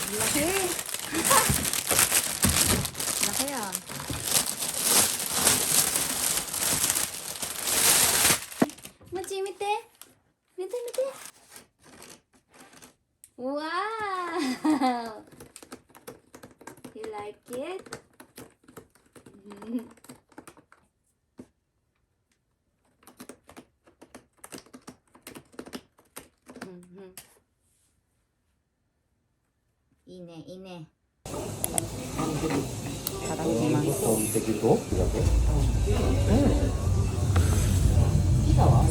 Laki. Laki ah. Mochi, mite. Mite, mite. Wow! You like it?いいね、いいね。いただきます。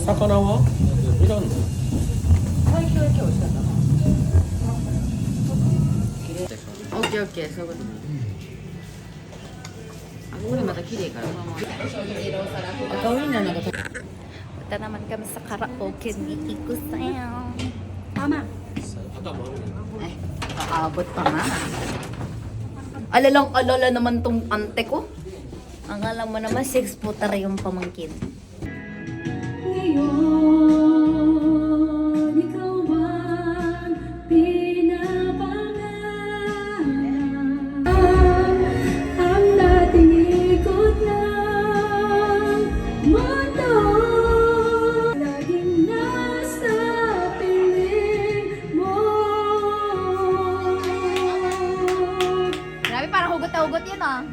魚はいらんの？オッケーオッケー、そういうこと。あ、これまた綺麗から。赤ウインナーなんか。Punta naman kami sa karaoke ni Ikusan. Tama. Ay, aabot pa nga. Alalang-alala naman tong ante ko. Ang alam mo naman, 6'3" yung pamangkin. Grabe, parang hugot na hugot yun ah.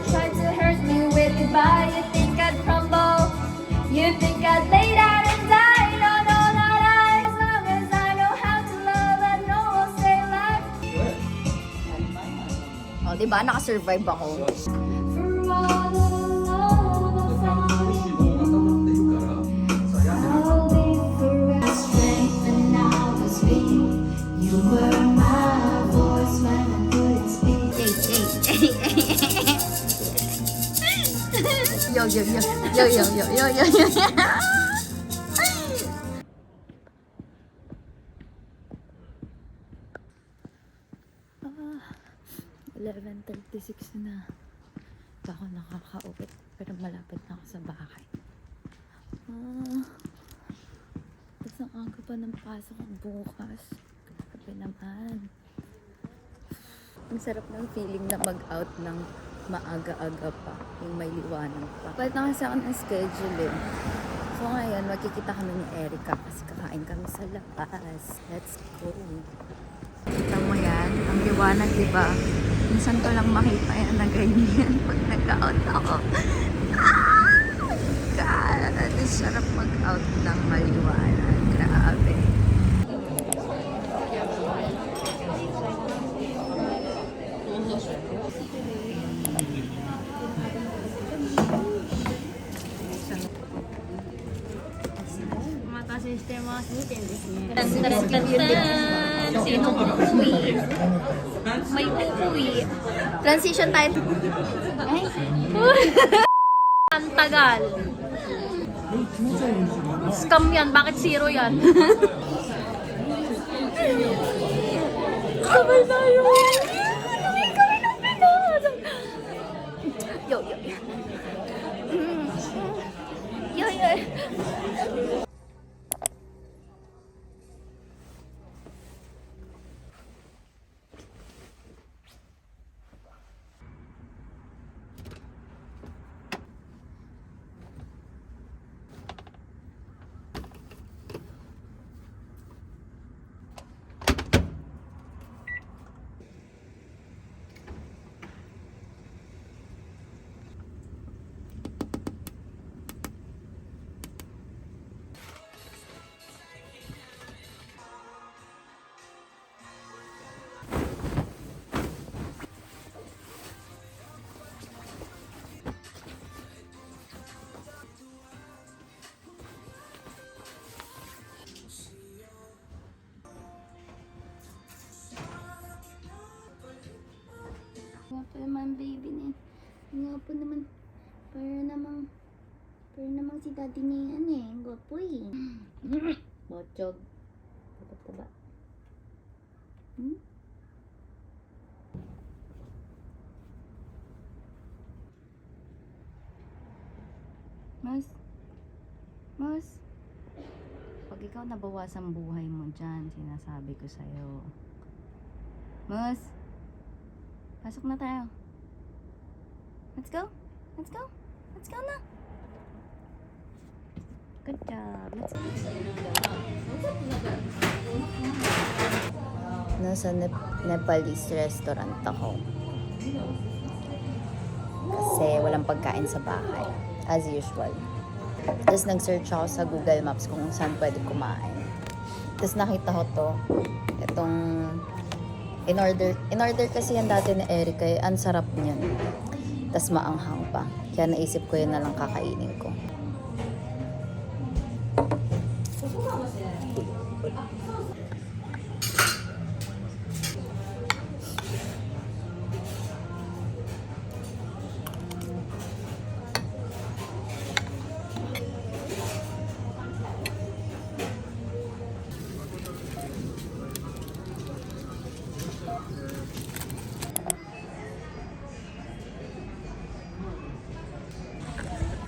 Try to hurt me with goodbye. You think I'd crumble. You think I'd lay down and die. No, no, not I. As long as I know how to love, I know I'll stay alive. Oh, diba? Nakasurvive ako. For all the love I found in you, I'll be forever. Strength and I was weak. You were my voice when I couldn't speak. Yo, yo, yo, yo, yo, yo, yo, yo, yo. 11:36 na. Hindi ako nakakauwi. Pero malapit na ako sa bahay. Tapos ang aga pa ng pasok ko bukas. Grabe naman. Ang sarap ng feeling na mag-out ng maaga-aga pa. Yung may liwanag pa. Ba't na kasi ako ng schedule eh. So ngayon, magkikita kami ni Erica kasi kakain kami sa labas. Let's go. Kita mo yan? Ang liwanag, diba? Minsan ko lang makita yan na ganyan pag nag-out ako. God! Ang sarap mag-out ng maliwanag. Grabe. Sino uuwi? May uuwi. Transition tayo. Ay. Ang tagal. Scam yan. Bakit zero yan? Sabay tayo. Sabay kami ng Pinas. Yo, yo, yo. Yo, yo. Gwapo naman baby niya. Gwapo naman. Para namang si daddy niya yan eh. Gwapo eh. Bochog. Taba-taba. Mas? Mas? Pag ikaw nabawasan buhay mo dyan, sinasabi ko sa'yo. Mas? Pasok na tayo. Let's go. Let's go. Let's go na. Good job. Let's go. Nasa Nepalese restaurant ako. Kasi walang pagkain sa bahay. As usual. Tapos nag-search ako sa Google Maps kung saan pwede kumain. Tapos nakita ko to. Itong in-order kasi yan dati ni Erica. Ang sarap niyan. Tapos maanghang pa. Kaya naisip ko yun na lang kakainin ko.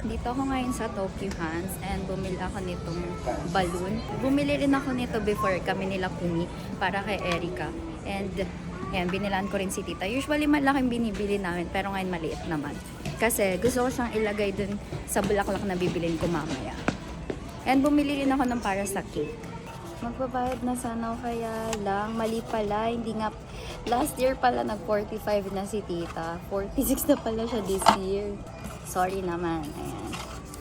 Dito ako ngayon sa Tokyo Hands and bumili ako nitong balloon. Bumili rin ako nito before kami nila Kumi para kay Erica. And yan, binilan ko rin si tita. Usually malaking binibili namin pero ngayon maliit naman. Kasi gusto ko siyang ilagay dun sa bulaklak na bibilin ko mamaya. And bumili rin ako ng para sa cake. Magbabayad na sana ako kaya lang. Mali pala, hindi nga. Last year pala nag-45 na si tita. 46 na pala siya this year. Sorry naman. Ayan.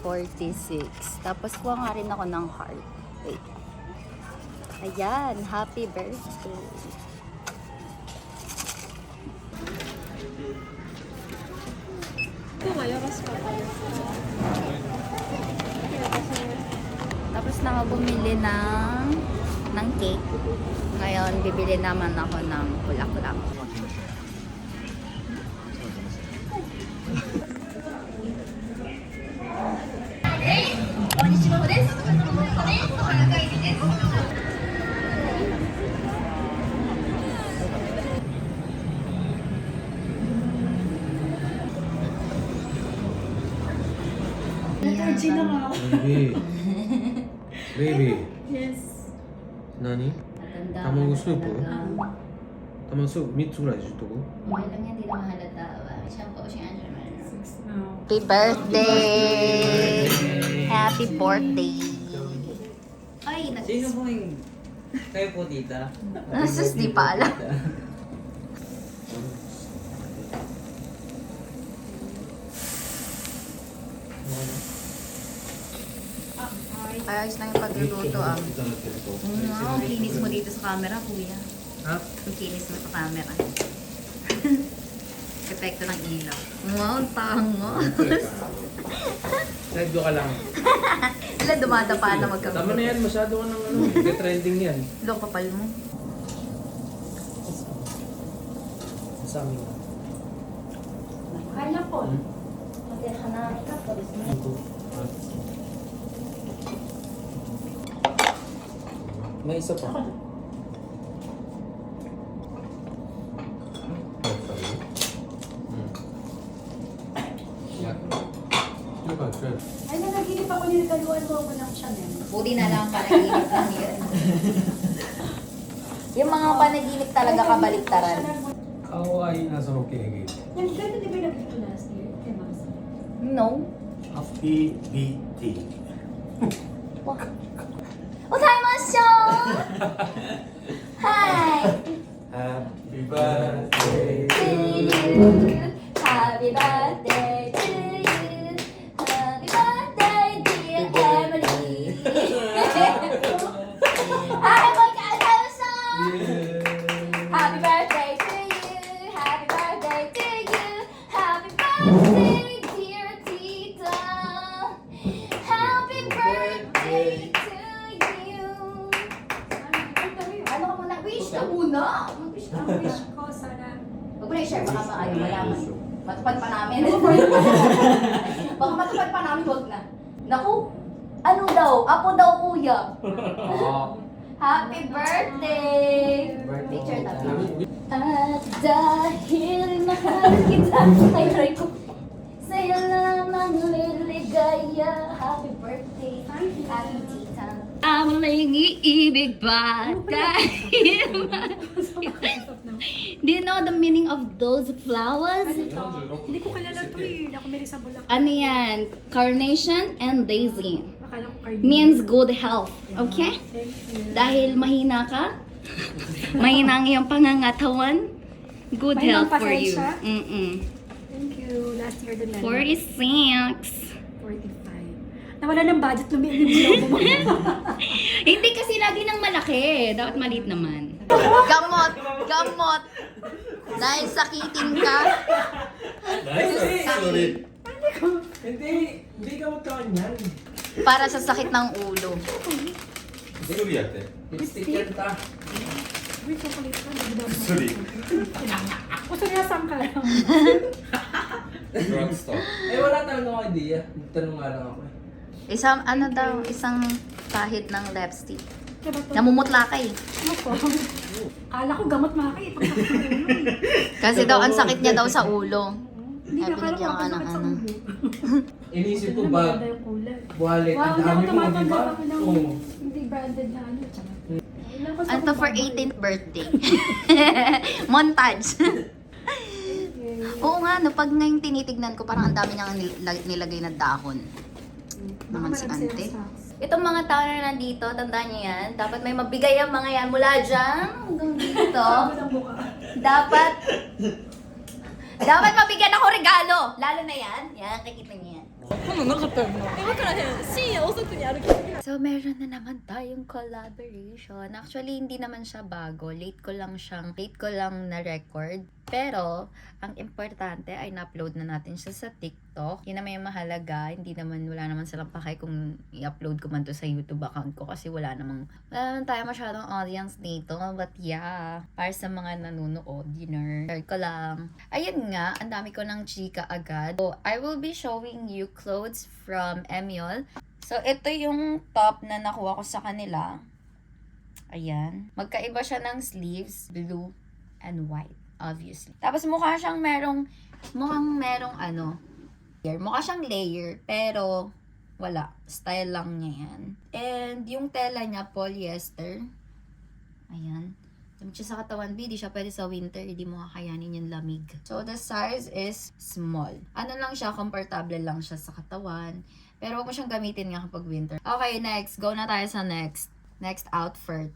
46. Tapos kuha nga rin ako ng heart. Wait. Ayan. Happy birthday. Tapos na ako bumili ng cake. Ngayon, bibili naman ako ng bulaklak. Baby. Baby. Yes. 何 Matanda Tamago ka na soup? talaga. 卵スープ3つぐらい10とこ Okay lang yan, di naman halata. Siya po siya. Six now. Happy birthday! Happy birthday! Ay, Sino po yung... Kayo po, tita? Sus, di pa alam. Ayos na yung pagluluto ah. Wow, ang kinis mo dito sa camera, kuya. Ha? Ang kinis mo sa camera. Epekto ng ilaw. Wow, ang tangos. Side ka lang. Sila dumadapa na magkabit. Tama na yan, masyado ka ng ano. Trending yan. Loko kapal mo. Sa amin. Kaya po. May isa pa. Ay, nanaginip ako nilagaluan mo ako ng Chanel. Buti na lang panaginip lang yun. Yung mga panaginip talaga kabaliktaran. 顔はいいな、その経験。 Yung ganda di ba nabili ko last year? Kay Mas. No? PBT. Ozaimashou! Hi! Happy birthday. To you. Happy birthday to you. Happy birthday dear Emily. Ay, magkakasama! Happy birthday to you. Happy birthday to you. Happy birthday dear Tita. Happy birthday to you. Ano ka muna? Wish ka muna. Mag-wish ka. Ang wish ko, sana Huwag mo na i-share, baka maayo malaman. Matupad pa namin. Baka matupad pa namin, huwag na. Naku, ano daw? Apo daw, kuya. Happy birthday! Picture tayo. At dahil mahal kita, ay try ko, sa'yo lamang liligaya. humingi ibig ba? Dahil Do you know the meaning of those flowers? Hindi ko kilala to eh. Hindi ako meron sa Bulacan. Ano yan? Carnation and daisy. Akala ko kayo. Means good health. Okay? Thank you. Dahil mahina ka, mahina ang iyong pangangatawan, good Mahinang health for you. pasensya? Mm-mm. Thank you. Last year din lang. 46. 45. Nawala ng budget, lumiit yung mo. Hindi kasi lagi nang malaki. Dapat maliit naman. Gamot! Gamot! Dahil sakitin ka. Nice. Sorry. Hindi ka magkakanyan. Para sa sakit ng ulo. Sorry ate. Lipstick yan ta. Uy, chocolate ka. Nagdama. Sorry. O, seryosan ka lang. Drugstore. Wala talaga akong idea. Tanong nga lang ako eh. Isang, ano daw, isang kahit ng lipstick. Diba to? Namumutla ka eh. Ano ko? Kala ko gamot makakit. Kasi daw, ang sakit niya daw sa ulo. Hindi Ay, ka kala binigyan ko ka ng sakit sa ano. ulo. Inisip ko Ano, ba, maganda yung kulay. wallet, Wow, ang hindi dami ako mo, di ba? tumatanggap ako ng Oo. hindi branded na ano. Tsaka. Ilan ko sa Ano to for kumpanya. 18th birthday? Montage. Oo nga, no, pag ngayon tinitignan ko, parang ang dami niyang nilagay na dahon. Naman si Baka marami ante. silang stocks. Itong mga tao na nandito, tandaan niyo yan, dapat may mabigay ang mga yan mula dyan hanggang dito. Sabi ng buka. Dapat mabigyan ako regalo. Lalo na yan. Yan, kikita niyo yan. So, meron na naman tayong collaboration. Actually, hindi naman siya bago. Late ko lang na-record. Pero, ang importante ay na-upload na natin siya sa TikTok. Yun naman yung mahalaga. Wala naman silang pakay kung i-upload ko man to sa YouTube account ko kasi wala naman tayo masyadong audience dito. But yeah, para sa mga nanonood, share ko lang. Ayun nga, ang dami ko ng chika agad. So, I will be showing you clothes from Emiol. So, ito yung top na nakuha ko sa kanila. Ayan. Magkaiba siya ng sleeves, blue and white, obviously. Tapos mukha siyang merong ano, mukha siyang layer, pero wala. Style lang niya yan. And yung tela niya, polyester. Ayan. Damit siya sa katawan, B. Di siya pwede sa winter. Hindi mo kakayanin yung lamig. So, the size is small. Ano lang siya, comfortable lang siya sa katawan. Pero huwag mo siyang gamitin nga kapag winter. Okay, next. Go na tayo sa next. Next outfit.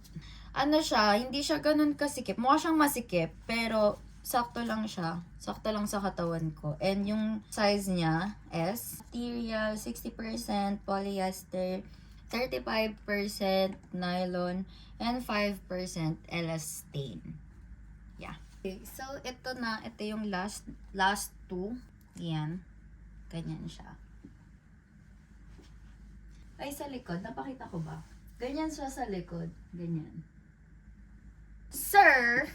Ano siya, hindi siya ganun kasikip. Mukha siyang masikip, pero sakto lang siya. Sakto lang sa katawan ko. And yung size niya is material, 60% polyester, 35% nylon, and 5% elastane. Yeah. Okay, so ito yung last two. Yan. Ganyan siya. Ay, sa likod, napakita ko ba? Ganyan siya sa likod. Ganyan. Sir!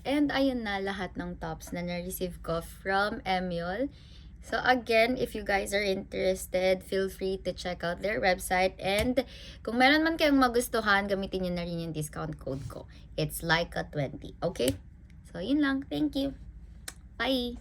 And ayun na lahat ng tops na na-receive ko from Emiol. So again, if you guys are interested, feel free to check out their website. And kung meron man kayong magustuhan, gamitin nyo na rin yung discount code ko. It's Laika20. Okay? So yun lang. Thank you. Bye!